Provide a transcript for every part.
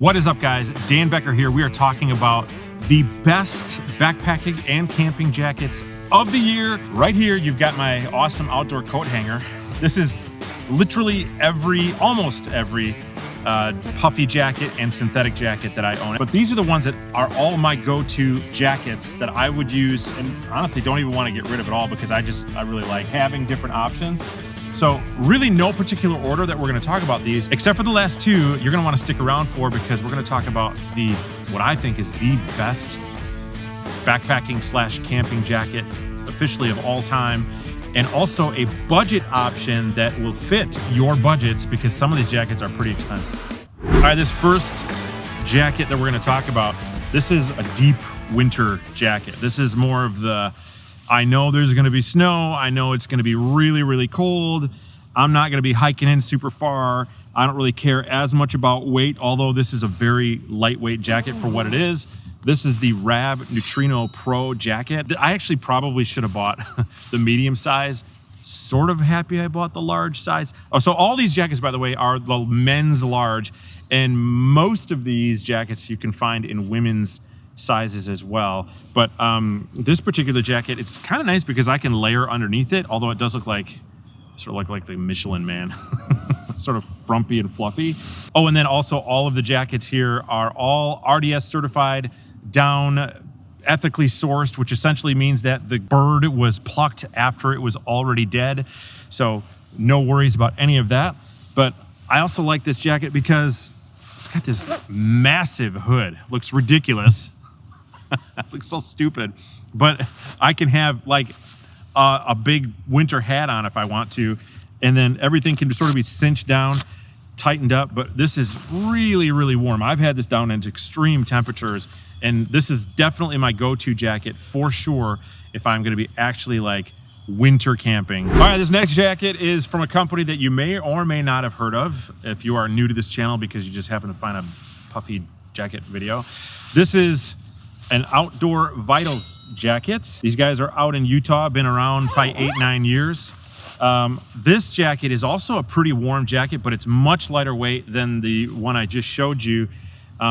What is up, guys? Dan Becker here. We are talking about the best backpacking and camping jackets of the year. Right here, you've got my awesome outdoor coat hanger. This is literally almost every puffy jacket and synthetic jacket that I own. But these are the ones that are all my go-to jackets that I would use, and honestly don't even want to get rid of it all because I really like having different options. So really no particular order that we're going to talk about these, except for the last two you're going to want to stick around for, because we're going to talk about what I think is the best backpacking / camping jacket officially of all time, and also a budget option that will fit your budgets, because some of these jackets are pretty expensive. All right, this first jacket that we're going to talk about, this is a deep winter jacket. This is more of the, I know there's going to be snow. I know it's going to be really, really cold. I'm not going to be hiking in super far. I don't really care as much about weight, although this is a very lightweight jacket for what it is. This is the Rab Neutrino Pro jacket. I actually probably should have bought the medium size. Sort of happy I bought the large size. Oh, so all these jackets, by the way, are the men's large, and most of these jackets you can find in women's sizes as well. But this particular jacket, it's kind of nice because I can layer underneath it, although it does look like like the Michelin Man. Sort of frumpy and fluffy. Oh, and then also all of the jackets here are all RDS certified, down, ethically sourced, which essentially means that the bird was plucked after it was already dead. So no worries about any of that. But I also like this jacket because it's got this massive hood. Looks ridiculous. Looks so stupid, but I can have like a big winter hat on if I want to, and then everything can sort of be cinched down, tightened up. But this is really, really warm. I've had this down into extreme temperatures, and this is definitely my go-to jacket for sure if I'm going to be actually like winter camping. All right, this next jacket is from a company that you may or may not have heard of if you are new to this channel because you just happen to find a puffy jacket video. This is an Outdoor Vitals jacket. These guys are out in Utah, been around probably 8-9 years. This jacket is also a pretty warm jacket, but it's much lighter weight than the one I just showed you.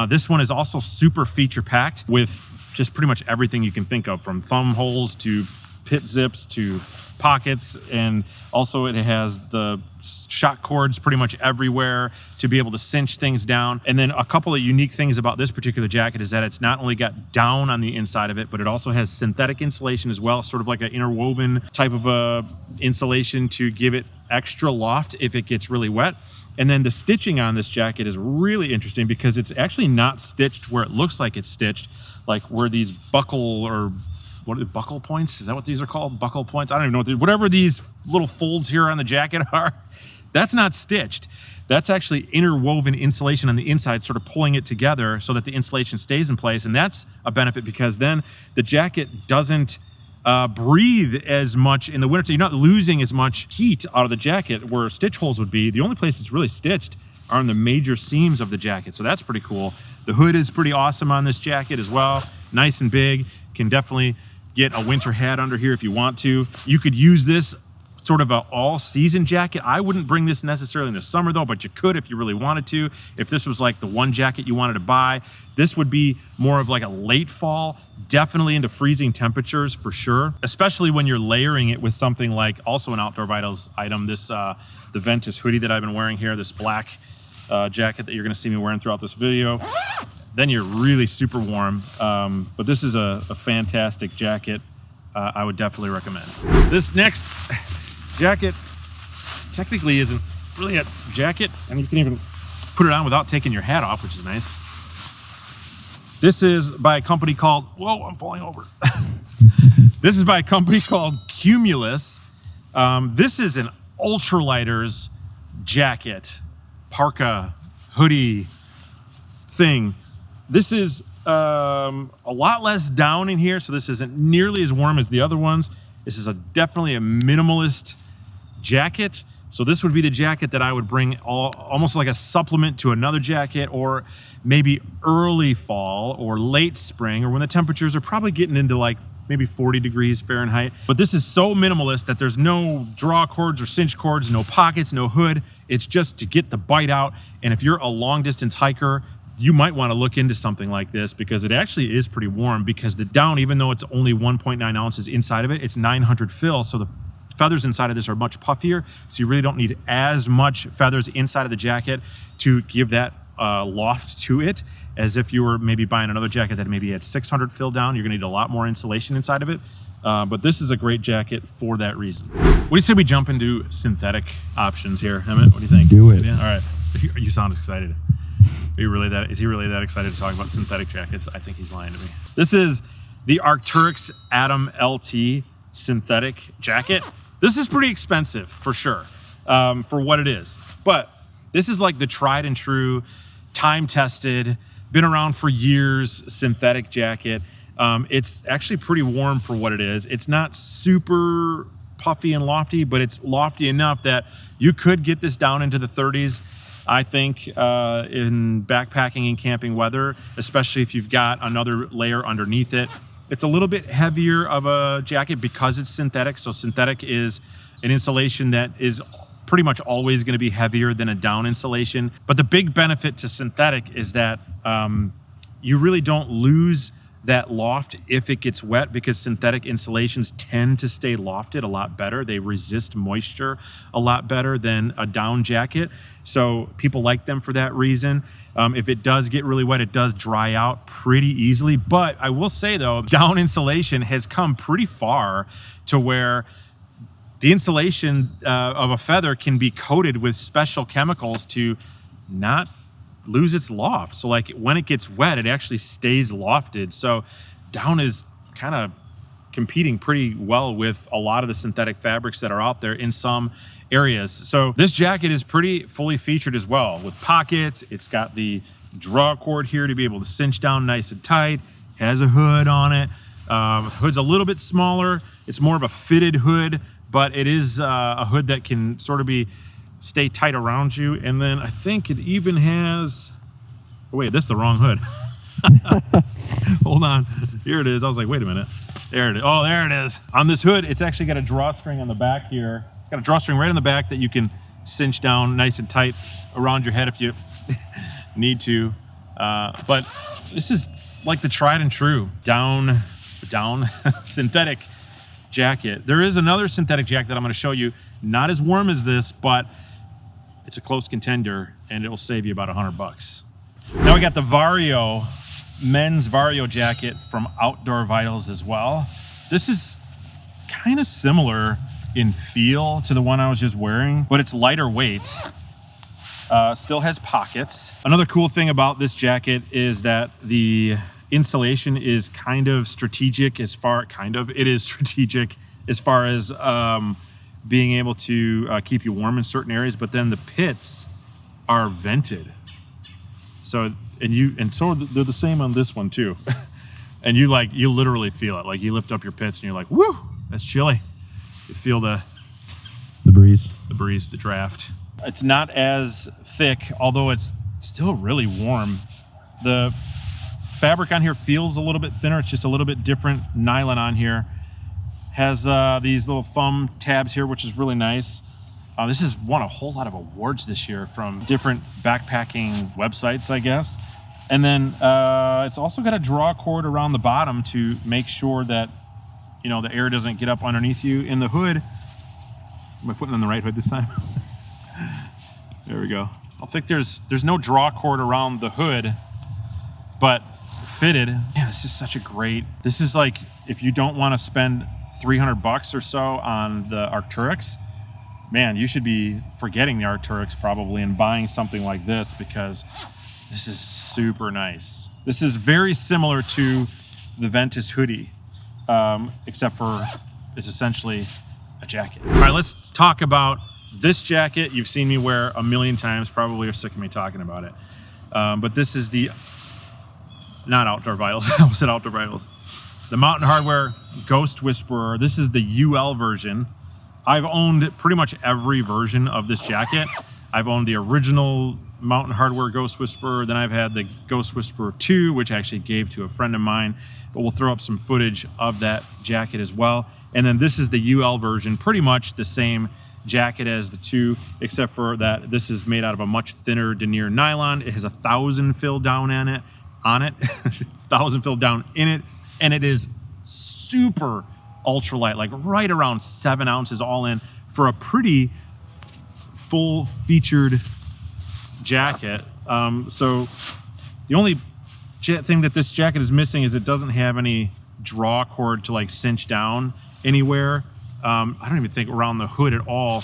This one is also super feature packed with just pretty much everything you can think of, from thumb holes to pit zips to pockets, and also it has the shock cords pretty much everywhere to be able to cinch things down. And then a couple of unique things about this particular jacket is that it's not only got down on the inside of it, but it also has synthetic insulation as well, sort of like an interwoven type of insulation to give it extra loft if it gets really wet. And then the stitching on this jacket is really interesting because it's actually not stitched where it looks like it's stitched, like where these buckle points? Is that what these are called? Buckle points? I don't even know whatever these little folds here on the jacket are. That's not stitched. That's actually interwoven insulation on the inside, sort of pulling it together so that the insulation stays in place. And that's a benefit because then the jacket doesn't breathe as much in the winter. You're not losing as much heat out of the jacket where stitch holes would be. The only place it's really stitched are in the major seams of the jacket. So that's pretty cool. The hood is pretty awesome on this jacket as well. Nice and big. Can definitely get a winter hat under here if you want to. You could use this sort of an all-season jacket. I wouldn't bring this necessarily in the summer though, but you could if you really wanted to. If this was like the one jacket you wanted to buy, this would be more of like a late fall, definitely into freezing temperatures for sure, especially when you're layering it with something like also an Outdoor Vitals item, this the Ventus hoodie that I've been wearing here, this black jacket that you're gonna see me wearing throughout this video. Then you're really super warm. But this is a fantastic jacket. I would definitely recommend. This next jacket technically isn't really a jacket, and you can even put it on without taking your hat off, which is nice. This is by a company called, whoa, I'm falling over. This is by a company called Cumulus. This is an ultralighters jacket, parka, hoodie thing. This is a lot less down in here, so this isn't nearly as warm as the other ones. This is definitely a minimalist jacket. So this would be the jacket that I would bring almost like a supplement to another jacket, or maybe early fall or late spring, or when the temperatures are probably getting into like maybe 40 degrees Fahrenheit. But this is so minimalist that there's no draw cords or cinch cords, no pockets, no hood. It's just to get the bite out. And if you're a long distance hiker, you might want to look into something like this because it actually is pretty warm, because the down, even though it's only 1.9 ounces inside of it, it's 900 fill. So the feathers inside of this are much puffier. So you really don't need as much feathers inside of the jacket to give that loft to it, as if you were maybe buying another jacket that maybe had 600 fill down. You're gonna need a lot more insulation inside of it. But this is a great jacket for that reason. What do you say we jump into synthetic options here, Emmett? What do you think? Do it. Yeah? All right. You sound excited. Are you really that? Is he really that excited to talk about synthetic jackets? I think he's lying to me. This is the Arc'teryx Atom LT synthetic jacket. This is pretty expensive for sure, for what it is. But this is like the tried and true, time-tested, been around for years synthetic jacket. It's actually pretty warm for what it is. It's not super puffy and lofty, but it's lofty enough that you could get this down into the 30s. I think in backpacking and camping weather, especially if you've got another layer underneath it. It's a little bit heavier of a jacket because it's synthetic. So synthetic is an insulation that is pretty much always going to be heavier than a down insulation. But the big benefit to synthetic is that you really don't lose that loft if it gets wet, because synthetic insulations tend to stay lofted a lot better. They resist moisture a lot better than a down jacket. So people like them for that reason. If it does get really wet, it does dry out pretty easily. But I will say though, down insulation has come pretty far to where the insulation of a feather can be coated with special chemicals to not lose its loft. So like when it gets wet, it actually stays lofted. So down is kind of competing pretty well with a lot of the synthetic fabrics that are out there in some areas. So this jacket is pretty fully featured as well, with pockets. It's got the draw cord here to be able to cinch down nice and tight. Has a hood on it. Hood's a little bit smaller. It's more of a fitted hood, but it is a hood that can sort of stay tight around you. And then I think it even has, oh wait, that's the wrong hood. Hold on, here it is. I was like, wait a minute, there it is. Oh, there it is. On this hood, it's actually got a drawstring on the back here. It's got a drawstring right on the back that you can cinch down nice and tight around your head if you need to. But this is like the tried and true down synthetic jacket. There is another synthetic jacket that I'm going to show you, not as warm as this, but it's a close contender, and it'll save you about $100. Now we got the Vario, men's Vario jacket from Outdoor Vitals as well. This is kind of similar in feel to the one I was just wearing, but it's lighter weight. Still has pockets. Another cool thing about this jacket is that the insulation is kind of strategic as far as being able to keep you warm in certain areas, but then the pits are vented. So so they're the same on this one too. And you literally feel it. Like you lift up your pits and you're like, woo, that's chilly. You feel the breeze, the draft. It's not as thick, although it's still really warm. The fabric on here feels a little bit thinner. It's just a little bit different nylon on here. Has these little thumb tabs here, which is really nice. This has won a whole lot of awards this year from different backpacking websites, I guess. And then it's also got a draw cord around the bottom to make sure that, you know, the air doesn't get up underneath you. In the hood, am I putting on the right hood this time? There we go. I think there's no draw cord around the hood, but fitted. Yeah, this is such a great, this is like, if you don't want to spend $300 or so on the Arc'teryx, man, you should be forgetting the Arc'teryx probably and buying something like this, because this is super nice. This is very similar to the Ventus hoodie, except for it's essentially a jacket. All right, let's talk about this jacket. You've seen me wear a million times, probably are sick of me talking about it. But this is the, not Outdoor Vitals, I said Outdoor Vitals. The Mountain Hardwear Ghost Whisperer. This is the UL version. I've owned pretty much every version of this jacket. I've owned the original Mountain Hardwear Ghost Whisperer, then I've had the Ghost Whisperer 2, which I actually gave to a friend of mine, but we'll throw up some footage of that jacket as well. And then this is the UL version, pretty much the same jacket as the two, except for that this is made out of a much thinner denier nylon. It has 1,000 fill down on it, 1,000 fill down in it, and it is super ultralight, like right around 7 ounces all in for a pretty full featured jacket. So the only thing that this jacket is missing is it doesn't have any draw cord to like cinch down anywhere. I don't even think around the hood at all,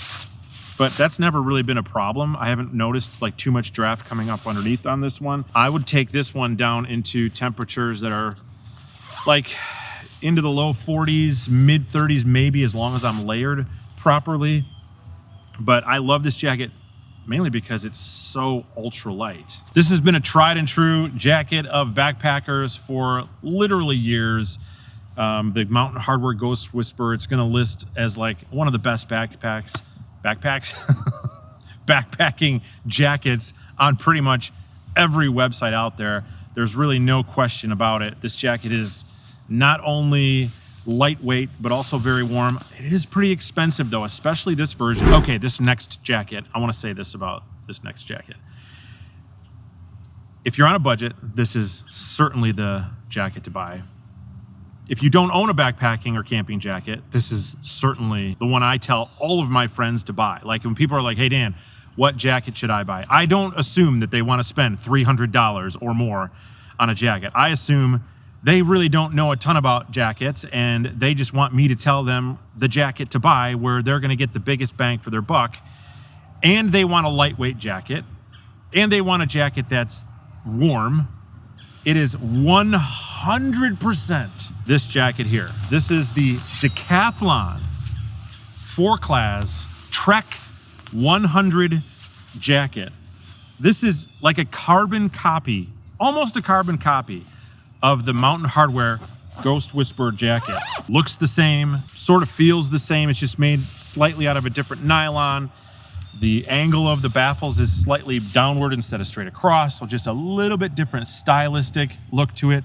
but that's never really been a problem. I haven't noticed like too much draft coming up underneath on this one. I would take this one down into temperatures that are like into the low 40s, mid 30s, maybe, as long as I'm layered properly. But I love this jacket mainly because it's so ultra light. This has been a tried and true jacket of backpackers for literally years. The Mountain Hardwear Ghost Whisperer, it's gonna list as like one of the best backpacking jackets on pretty much every website out there. There's really no question about it. This jacket is not only lightweight, but also very warm. It is pretty expensive though, especially this version. Okay, this next jacket, I wanna say this about this next jacket. If you're on a budget, this is certainly the jacket to buy. If you don't own a backpacking or camping jacket, this is certainly the one I tell all of my friends to buy. Like when people are like, hey Dan, what jacket should I buy? I don't assume that they want to spend $300 or more on a jacket. I assume they really don't know a ton about jackets and they just want me to tell them the jacket to buy where they're gonna get the biggest bang for their buck. And they want a lightweight jacket and they want a jacket that's warm. It is 100% this jacket here. This is the Decathlon 4-class Trek 100 jacket. This is like a carbon copy, almost a carbon copy of the Mountain Hardwear Ghost Whisperer jacket. Looks the same, sort of feels the same. It's just made slightly out of a different nylon. The angle of the baffles is slightly downward instead of straight across, so just a little bit different stylistic look to it,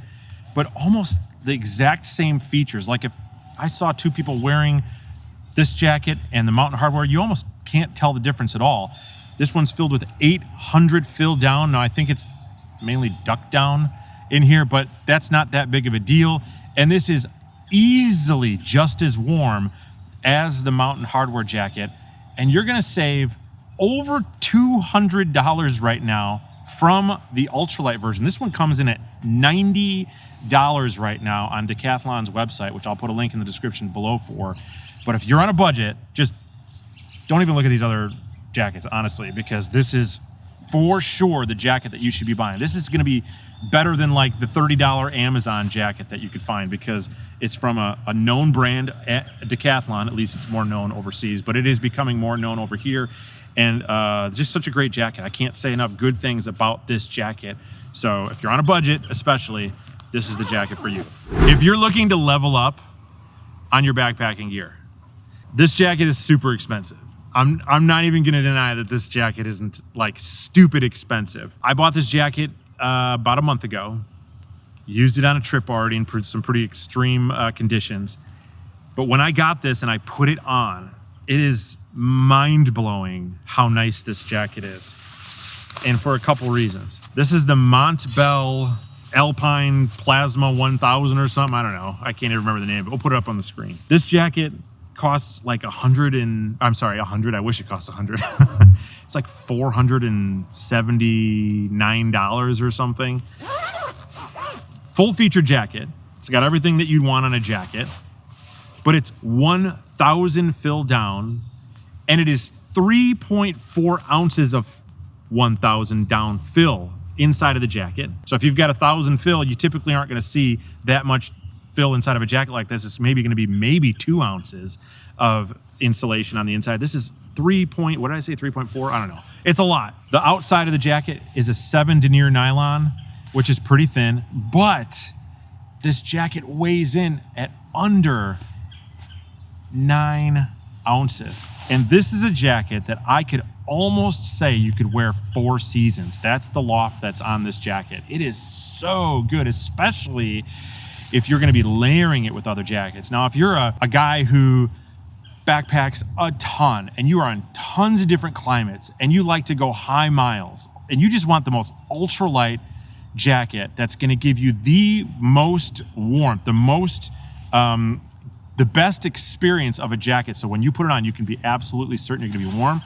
but almost the exact same features. Like if I saw two people wearing this jacket and the Mountain Hardwear, you almost can't tell the difference at all. This one's filled with 800 fill down. Now I think it's mainly duck down in here, but that's not that big of a deal. And this is easily just as warm as the Mountain Hardwear jacket. And you're gonna save over $200 right now from the ultralight version. This one comes in at $90 right now on Decathlon's website, which I'll put a link in the description below for. But if you're on a budget, just don't even look at these other jackets, honestly, because this is for sure the jacket that you should be buying. This is gonna be better than like the $30 Amazon jacket that you could find because it's from a known brand at Decathlon. At least it's more known overseas, but it is becoming more known over here. And just such a great jacket. I can't say enough good things about this jacket. So if you're on a budget, especially, this is the jacket for you. If you're looking to level up on your backpacking gear, this jacket is super expensive. I'm not even gonna deny that this jacket isn't like stupid expensive. I bought this jacket about a month ago, used it on a trip already in some pretty extreme conditions. But when I got this and I put it on, it is mind-blowing how nice this jacket is. And for a couple reasons. This is the Montbell Alpine Plasma 1000 or something. I don't know. I can't even remember the name, but we'll put it up on the screen. This jacket costs like $100. I wish it cost $100. It's like $479 or something. Full feature jacket. It's got everything that you'd want on a jacket, but it's 1,000 fill down, and it is 3.4 ounces of 1,000 down fill inside of the jacket. So if you've got 1,000 fill, you typically aren't going to see that much fill inside of a jacket like this. It's maybe going to be maybe 2 ounces of insulation on the inside. This is 3.4? I don't know. It's a lot. The outside of the jacket is a 7 denier nylon, which is pretty thin, but this jacket weighs in at under 9 ounces. And this is a jacket that I could almost say you could wear 4 seasons. That's the loft that's on this jacket. It is so good, especially if you're gonna be layering it with other jackets. Now, if you're a guy who backpacks a ton and you are on tons of different climates and you like to go high miles and you just want the most ultralight jacket that's going to give you the most warmth, the best experience of a jacket. So when you put it on, you can be absolutely certain you're going to be warm.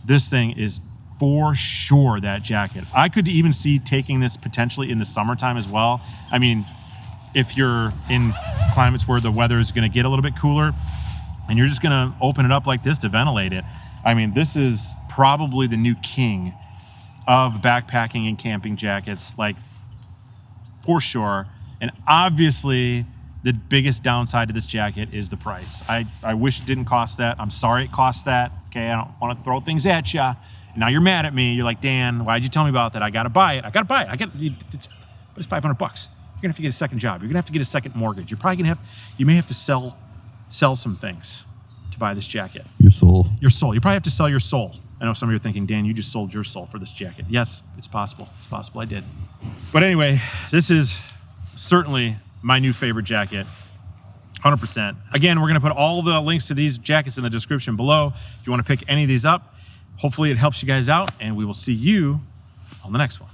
This thing is for sure that jacket. I could even see taking this potentially in the summertime as well. I mean, if you're in climates where the weather is going to get a little bit cooler and you're just going to open it up like this to ventilate it. I mean, this is probably the new king of backpacking and camping jackets, like for sure. And obviously the biggest downside to this jacket is the price. I wish it didn't cost that. I'm sorry it cost that. Okay, I don't want to throw things at you. Now you're mad at me. You're like, Dan, why'd you tell me about that? I got to buy it. But it's $500. You're gonna have to get a second job. You're gonna have to get a second mortgage. You're probably gonna you may have to sell some things to buy this jacket. Your soul. Your soul. You probably have to sell your soul. I know some of you are thinking, Dan, you just sold your soul for this jacket. Yes, it's possible. It's possible I did. But anyway, this is certainly my new favorite jacket, 100%. Again, we're gonna put all the links to these jackets in the description below. If you wanna pick any of these up, hopefully it helps you guys out, and we will see you on the next one.